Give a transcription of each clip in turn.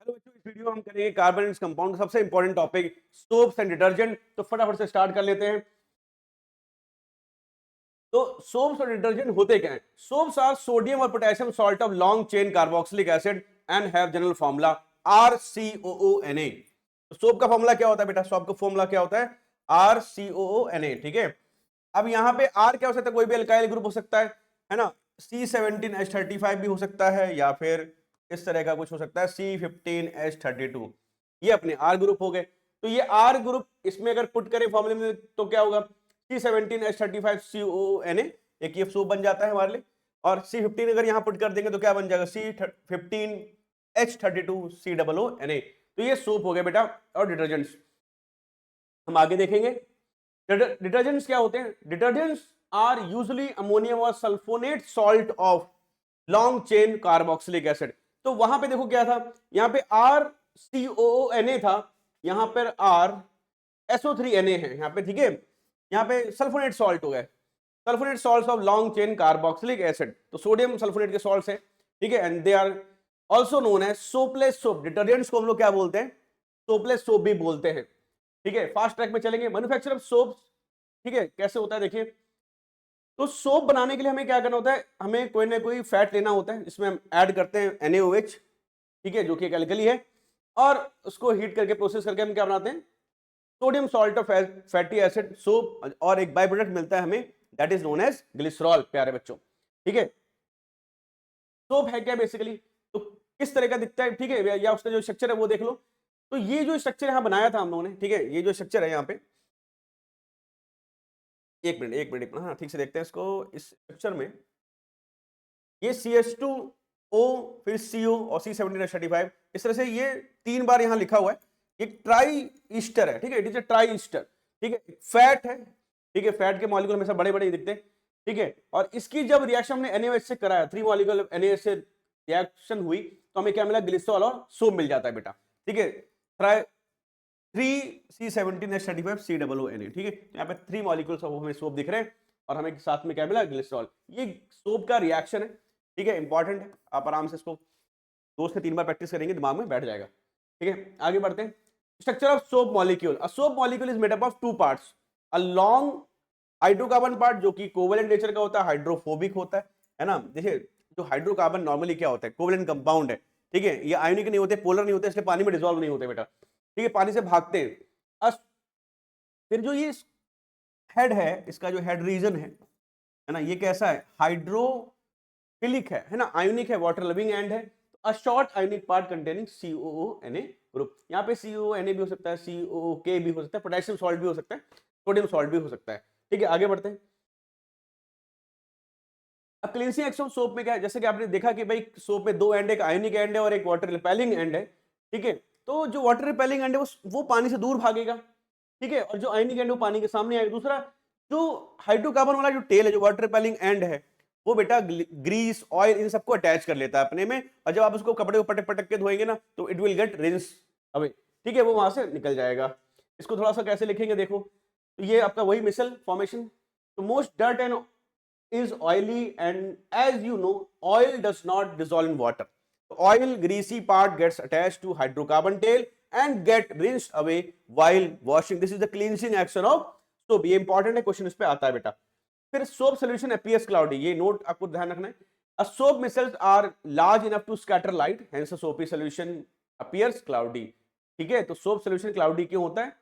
चलो बच्चों, इस वीडियो में हम करेंगे कार्बन कंपाउंड, सबसे important topic soaps and detergent. तो फटाफट से स्टार्ट कर लेते हैं। तो सोप्स और डिटर्जेंट होते क्या हैं? सोप्स आर सोडियम और potassium salt of long chain carboxylic acid and have general formula RCOONA। तो सोप का फॉर्मूला क्या होता है बेटा? सोप का फॉर्मूला क्या होता है? RCOONA। ठीक है, अब यहां पे R क्या हो सकता है? कोई भी अल्काइल ग्रुप हो सकता है ना। C17H35 भी हो सकता है, या फिर इस तरह का कुछ हो सकता है C15H32। ये अपने R ग्रुप हो गए। तो ये R ग्रुप इसमें अगर पुट करें फॉर्मूले में तो क्या होगा? C17H35COONA, एक ये सोप बन जाता है हमारे लिए। और C15 अगर यहां पुट कर देंगे तो क्या बन जाएगा? C15H32COONA। तो ये सोप हो गया बेटा। और डिटर्जेंट्स हम आगे देखेंगे। डिटर्जेंट्स क्या होते हैं? डिटर्जेंट्स आर यूजुअली अमोनियम और sulphonate salt of long chain carboxylic acid. तो वहां पे देखो क्या था, यहां पे RCOONA था, यहां पर RSO3Na है यहां पे। ठीक है, यहां पे सल्फोनेट सॉल्ट हो गए, sulphonate salts of long chain carboxylic acid. तो सोडियम सल्फोनेट के सॉल्ट्स हैं। ठीक है, and they are also known as soapless soap. Detergents को हम लोग क्या बोलते हैं? सोपलेस सोप भी बोलते हैं। ठीक है, फास्ट ट्रैक में चलेंगे। मैन्युफैक्चर ऑफ सोप, ठीक है, कैसे होता है देखिए। तो सोप बनाने के लिए हमें क्या करना होता है? हमें कोई ना कोई फैट लेना होता है, जिसमें हम ऐड करते हैं NaOH, ठीक है, जो कि एक एल्कली है। और उसको हीट करके प्रोसेस करके हम क्या बनाते हैं? Sodium salt of fatty acid soap. और एक बाय प्रोडक्ट मिलता है हमें, that is known as glycerol, प्यारे बच्चों। ठीक है, सोप है क्या बेसिकली? तो किस तरह का दिखता है, ठीक है, या उसका जो स्ट्रक्चर है वो देख लो। तो ये जो स्ट्रक्चर यहां बनाया था हम लोगों ने, ठीक है, ये जो स्ट्रक्चर है यहाँ पे, एक मिनट एक मिनट, हाँ ठीक से देखते हैं इसको। इस स्ट्रक्चर में ये CH2O, फिर CO और C17H35, इस तरह से ये 3 बार यहां लिखा हुआ है। ये ट्राई ईस्टर है, ठीक है, it is a try Easter. ठीक है, फैट है। ठीक है, फैट के मॉलिक्यूल हमेशा बड़े बड़े दिखते हैं। ठीक है, और इसकी जब रिएक्शन हमने NaOH से कराया, 3 मॉलिक्यूल NaOH से रिएक्शन हुई, तो हमें क्या मिला? ग्लिसरॉल और सोप मिल जाता है बेटा। ठीक है, ट्राई 3C17H35COONA। ठीक है, यहाँ पे 3 मॉलिक्यूल्स ऑफ हमें सोप दिख रहे हैं, और हमें साथ में क्या मिला? ग्लिसरॉल। ये सोप का रिएक्शन है। ठीक है, इंपॉर्टेंट है, आप आराम से इसको 2 से 3 बार प्रैक्टिस करेंगे, दिमाग में बैठ जाएगा। ठीक है, आगे बढ़ते हैं। Structure of soap molecule. A soap molecule is made up of 2 parts. A long hydrocarbon part, जो कि कोवेलेंट नेचर का होता है, हाइड्रोफोबिक होता है ना। देखिए, जो हाइड्रोकार्बन नॉर्मली क्या होता है? कोवेलेंट कंपाउंड है। ठीक है, ये आयोनिक नहीं होते, पोलर नहीं होते, इसलिए पानी में डिसॉल्व नहीं होते बेटा। ठीक है, पानी से भागते हैं। फिर जो ये हेड है, इसका जो हेड रीजन है ना, ये कैसा है? हाइड्रोफिलिक है ना, आयोनिक है, वाटर लविंग एंड है। A short ionic part containing COONA group. यहाँ पे CONA भी हो सकता है, COOK भी हो सकता है, पोटेशियम सॉल्ट भी हो सकता है, सोडियम सॉल्ट भी हो सकता है। ठीक है, आगे बढ़ते हैं। अब क्लींसिंग एक्शन सोप में क्या है? जैसे कि आपने देखा कि भाई सोप में 2 एंड, एक आयोनिक एंड है और एक वाटर रिपेलिंग एंड है। ठीक है, तो जो वाटर रिपेलिंग एंड है वो पानी से दूर भागेगा। ठीक है, और जो आयोनिक एंड है वो पानी के सामने आएगा। दूसरा, जो हाइड्रोकार्बन वाला जो टेल है, जो वाटर रिपेलिंग एंड है, वो बेटा ग्रीस, ऑयल, इन सबको अटैच कर लेता है अपने में। और जब आप उसको कपड़े को पटक पटक के धोएंगे ना, तो it will get rinse away. ठीक है, वो वहां से निकल जाएगा। इसको थोड़ा सा कैसे लिखेंगे देखो। तो ये आपका वही मिसल फॉर्मेशन। तो most dirt and is oily, and as you know, oil does not dissolve in water. Oil greasy part gets attached to hydrocarbon tail and get rinsed away while washing. This is the cleansing action of soap. ये important है, question इस पे आता है बेटा। फिर soap solution appears cloudy, ये note आपको ध्यान रखना है। A soap micells are large enough to scatter light, hence a soapy solution appears cloudy. ठीक है, तो सोप सोल्यूशन क्लाउडी क्यों होता है?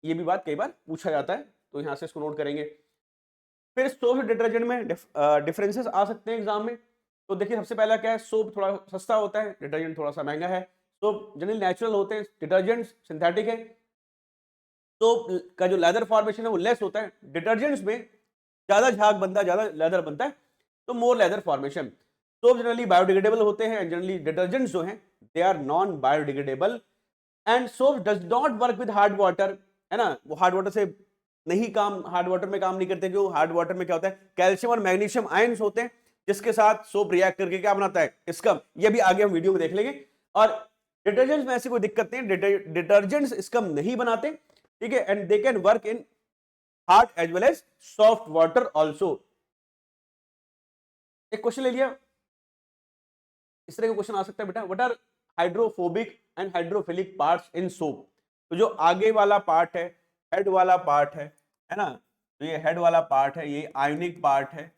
ये भी बात कई बार पूछा जाता है, तो यहां से इसको नोट करेंगे। फिर सोप डिटर्जेंट में डिफरेंसेस आ सकते हैं एग्जाम में। तो देखिए, सबसे पहला क्या है? सोप थोड़ा सस्ता होता है, डिटर्जेंट थोड़ा सा महंगा है। सोप जनरली नेचुरल होते हैं, डिटर्जेंट सिंथेटिक है। सोप का जो लेदर फॉर्मेशन है वो लेस होता है। डिटर्जेंट्स में ज्यादा झाग बनता है, ज्यादा लेदर बनता है, तो more lather formation. Soap generally biodegradable होते हैं, जनरली डिटर्जेंट्स जो हैं they are non biodegradable. And soap does not work with hard water, है ना, वो हार्ड वाटर से नहीं काम, हार्ड वाटर में काम नहीं करते। क्यों? हार्ड वाटर में क्या होता है? कैल्शियम और मैग्नीशियम आयंस होते हैं, जिसके साथ सोप रिएक्ट करके क्या बनाता है? स्कम। ये भी आगे हम वीडियो में देख लेंगे। और डिटर्जेंट्स में ऐसी कोई दिक्कत नहीं, डिटर्जेंट्स स्कम नहीं बनाते। ठीक है, and they can work in hard as well as soft water also. एक क्वेश्चन ले लिया, इस तरह का क्वेश्चन आ सकता है बेटा। What are hydrophobic and hydrophilic parts in soap. तो जो आगे वाला पार्ट है, हेड वाला पार्ट है ना, तो ये हेड वाला पार्ट है, ये आयनिक पार्ट है।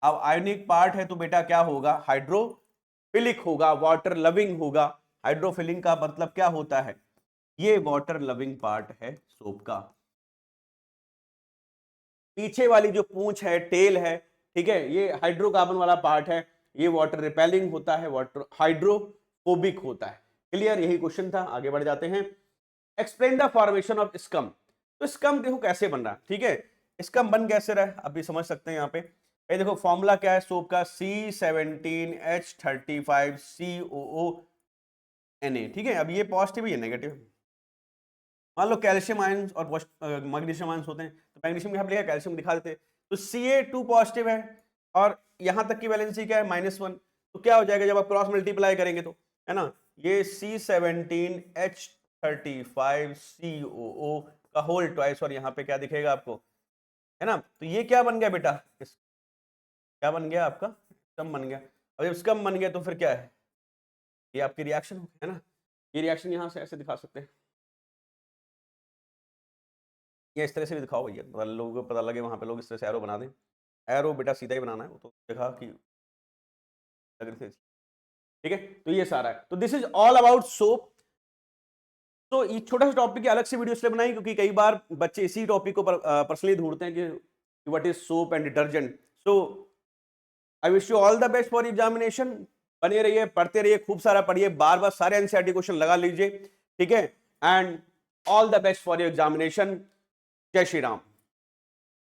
अब आयनिक पार्ट है तो बेटा क्या होगा, हाइड्रोफिलिक होगा, वाटर लविंग होगा। हाइड्रोफिलिंग का मतलब क्या होता है, ये वाटर लविंग पार्ट है सोप का। पीछे वाली जो पूंछ है, टेल है, ठीक है, ये हाइड्रोकार्बन वाला पार्ट है, ये वाटर रिपेलिंग होता है, वाटर हाइड्रोफोबिक होता है। क्लियर, यही क्वेश्चन था। आगे बढ़ जाते हैं। Explain the formation of scum. तो स्कम देखो कैसे बन रहा है, ठीक है, स्कम बन कैसे रहा है अभी समझ सकते हैं यहाँ पे। ये देखो फॉर्मूला क्या है सोप का, C17H35COO Na, ठीक है। अब ये पॉजिटिव ही है नेगेटिव। मान लो कैल्शियम आयंस और मैग्नीशियम आयंस होते हैं, तो मैग्नीशियम यहाँ पे लिखा है, कैल्शियम दिखा देते हैं। तो Ca2 पॉजिटिव है और यहां तक की वैलेंसी क्या है, -1। तो क्या हो जाएगा जब आप क्रॉस मल्टीप्लाई करेंगे तो, है ना, ये C17H35COO का होल ट्वाइस, और यहाँ पे क्या दिखेगा आपको, है ना। तो ये क्या बन गया बेटा, क्या बन गया आपका, स्कम बन गया। अब जब स्कम बन गया तो फिर क्या है, ये आपकी रिएक्शन है ना। ये रिएक्शन यहाँ से ऐसे दिखा सकते हैं, या इस तरह से भी दिखाओ भैया, लोगों को पता लगे, वहां पे लोग इस तरह से एरो बना दें। एरो बेटा सीधा ही बनाना है, वो तो देखा कि ठीक है। तो ये सारा है, तो this is all about soap. तो ये छोटा सा टॉपिक की अलग से वीडियो इसलिए बनाई क्योंकि कई बार बच्चे इसी टॉपिक को पर्सनली ढूंढते हैं कि what is soap and detergent. So I wish you all the best for examination. बने रहिए, पढ़ते रहिए, खूब सारा पढ़िए, बार बार सारे एनसीईआरटी क्वेश्चन लगा लीजिए, ठीक है। And all the best for your examination. जय श्री राम।